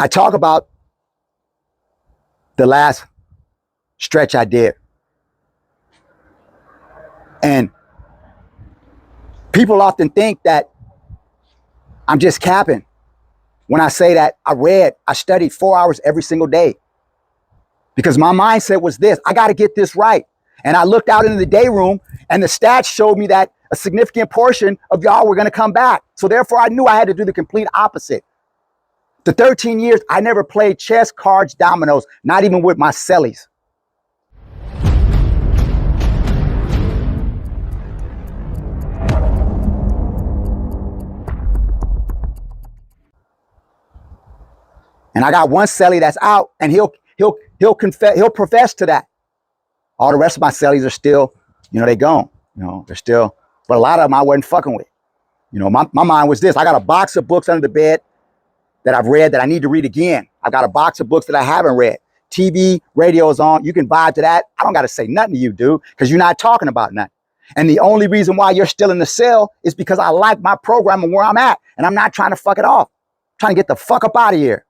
I talk about the last stretch I did. And people often think that I'm just capping when I say that I studied 4 hours every single day. Because my mindset was this: I got to get this right. And I looked out into the day room, and the stats showed me that a significant portion of y'all were going to come back. So therefore, I knew I had to do the complete opposite. The 13 years, I never played chess, cards, dominoes, not even with my cellies. And I got one celly that's out, and he'll profess to that. All the rest of my cellies are still, they gone. They're still, but a lot of them I wasn't fucking with. My mind was this: I got a box of books under the bed that I've read that I need to read again. I've got a box of books that I haven't read. TV, radio is on. You can vibe to that. I don't got to say nothing to you, dude, because you're not talking about nothing. And the only reason why you're still in the cell is because I like my program and where I'm at, and I'm not trying to fuck it off. I'm trying to get the fuck up out of here.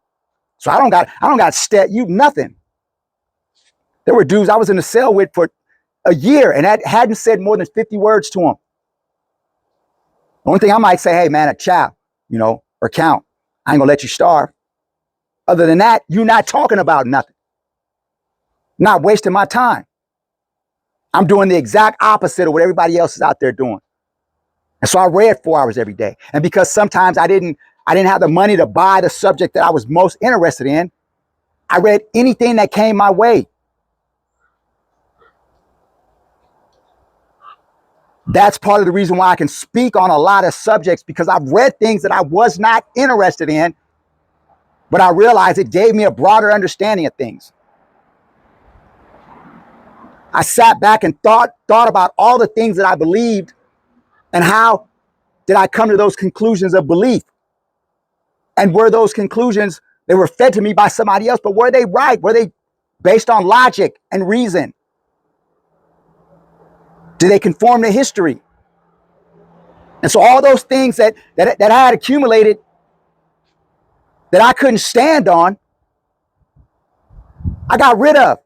So I don't got to stat you nothing. There were dudes I was in the cell with for a year and hadn't said more than 50 words to them. The only thing I might say, hey man, a chow, or count. I ain't gonna let you starve. Other than that, you're not talking about nothing. Not wasting my time. I'm doing the exact opposite of what everybody else is out there doing. And so I read 4 hours every day. And because sometimes I didn't have the money to buy the subject that I was most interested in, I read anything that came my way. That's part of the reason why I can speak on a lot of subjects, because I've read things that I was not interested in, but I realized it gave me a broader understanding of things. I sat back and thought about all the things that I believed and how did I come to those conclusions of belief. And were those conclusions, they were fed to me by somebody else, but were they right? Were they based on logic and reason? Do they conform to history? And so all those things that I had accumulated that I couldn't stand on, I got rid of.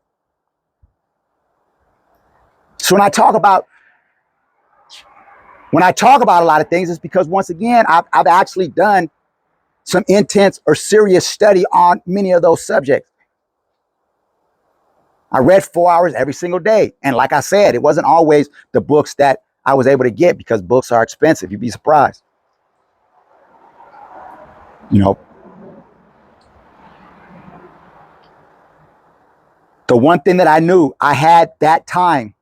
So when I talk about a lot of things, it's because, once again, I've actually done some intense or serious study on many of those subjects. I read 4 hours every single day. And like I said, it wasn't always the books that I was able to get, because books are expensive. You'd be surprised. The one thing that I knew I had that time,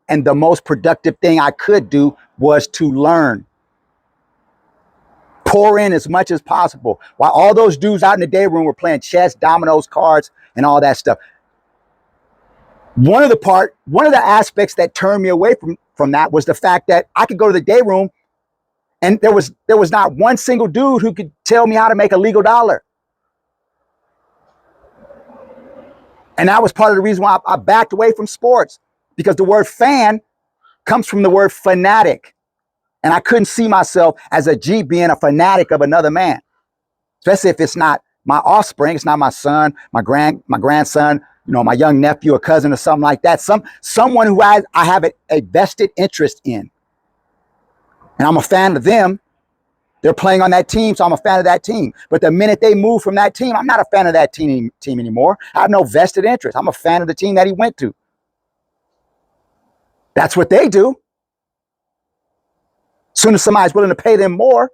and the most productive thing I could do, was to learn. Pour in as much as possible. While all those dudes out in the day room were playing chess, dominoes, cards, and all that stuff. One of the aspects that turned me away from that was the fact that I could go to the day room and there was not one single dude who could tell me how to make a legal dollar. And that was part of the reason why I backed away from sports, because the word fan comes from the word fanatic. And I couldn't see myself as a G being a fanatic of another man, especially if it's not my offspring. It's not my son, my grandson, my young nephew or cousin or something like that. Someone who I have a vested interest in. And I'm a fan of them. They're playing on that team, so I'm a fan of that team. But the minute they move from that team, I'm not a fan of that team anymore. I have no vested interest. I'm a fan of the team that he went to. That's what they do. As soon as somebody's willing to pay them more.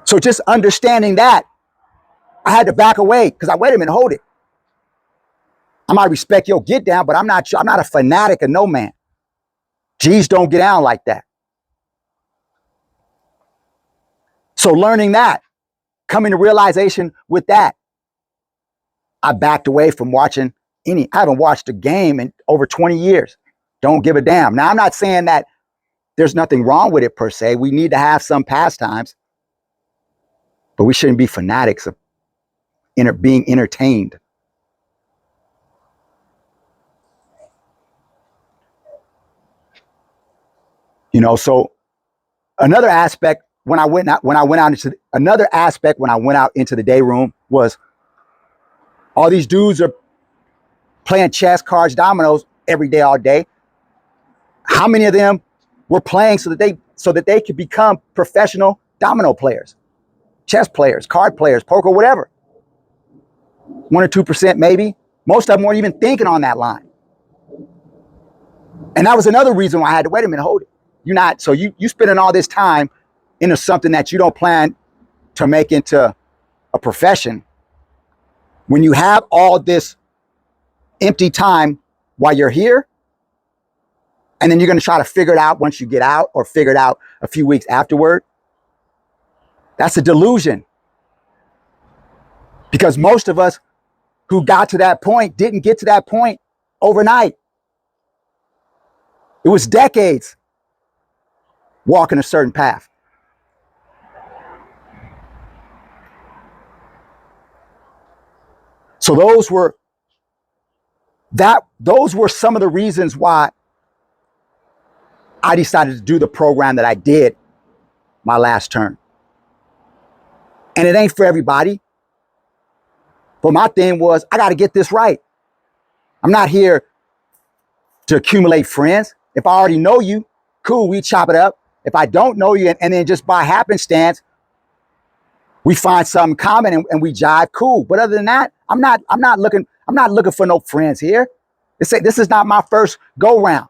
So just understanding that, I had to back away, because wait a minute, hold it. I might respect your get down, but I'm not a fanatic of no man. G's don't get down like that. So learning that, coming to realization with that, I backed away from watching I haven't watched a game in over 20 years. Don't give a damn. Now, I'm not saying that there's nothing wrong with it per se. We need to have some pastimes, but we shouldn't be fanatics of being entertained. So another aspect when I went out into another aspect when I went out into the day room was all these dudes are playing chess, cards, dominoes every day, all day. How many of them were playing so that they could become professional domino players, chess players, card players, poker, whatever? 1 or 2% maybe. Most of them weren't even thinking on that line. And that was another reason why I had to wait a minute, hold it. You spending all this time into something that you don't plan to make into a profession. When you have all this empty time while you're here, and then you're going to try to figure it out once you get out or figure it out a few weeks afterward, that's a delusion. Because most of us who got to that point didn't get to that point overnight. It was decades walking a certain path. So those were some of the reasons why I decided to do the program that I did my last term. And it ain't for everybody. But my thing was, I got to get this right. I'm not here to accumulate friends. If I already know you, cool, we chop it up. If I don't know you and then just by happenstance, we find something common and we jive, cool. But other than that, I'm not looking for no friends here. This is not my first go round.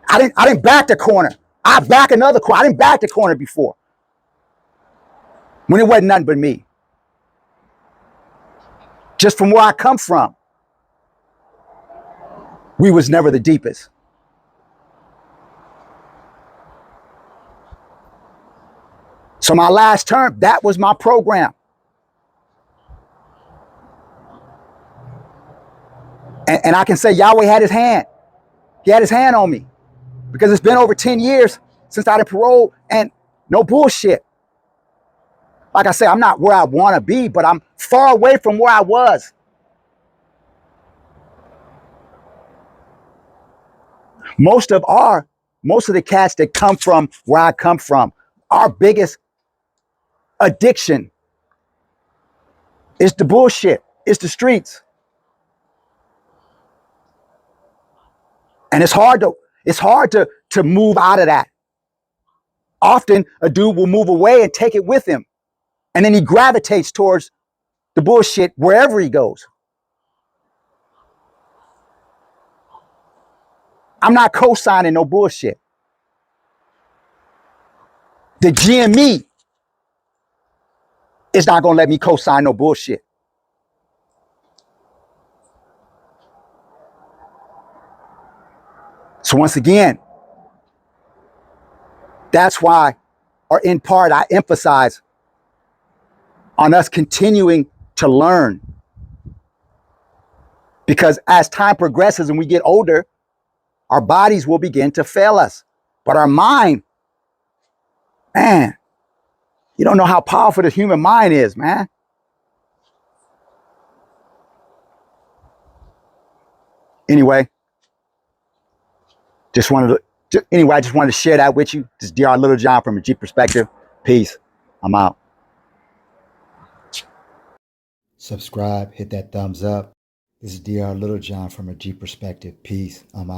I didn't back the corner. I back another corner. I didn't back the corner before. When it wasn't nothing but me. Just from where I come from, we was never the deepest. So my last term, that was my program. And I can say Yahweh had his hand. He had his hand on me. Because it's been over 10 years since I had parole, and no bullshit. Like I say, I'm not where I want to be, but I'm far away from where I was. Most of the cats that come from where I come from, our biggest addiction is the bullshit. It's the streets. And it's hard to move out of that. Often a dude will move away and take it with him. And then he gravitates towards the bullshit wherever he goes. I'm not co-signing no bullshit. The GME is not going to let me co-sign no bullshit. So once again, that's why, or in part, I emphasize on us continuing to learn. Because as time progresses and we get older, our bodies will begin to fail us. But our mind, man, you don't know how powerful the human mind is, man. Anyway, I just wanted to share that with you. This is Dr. Little John from a G Perspective. Peace. I'm out. Subscribe, hit that thumbs up. This is Dr. Little John from a G Perspective. Peace. I'm out.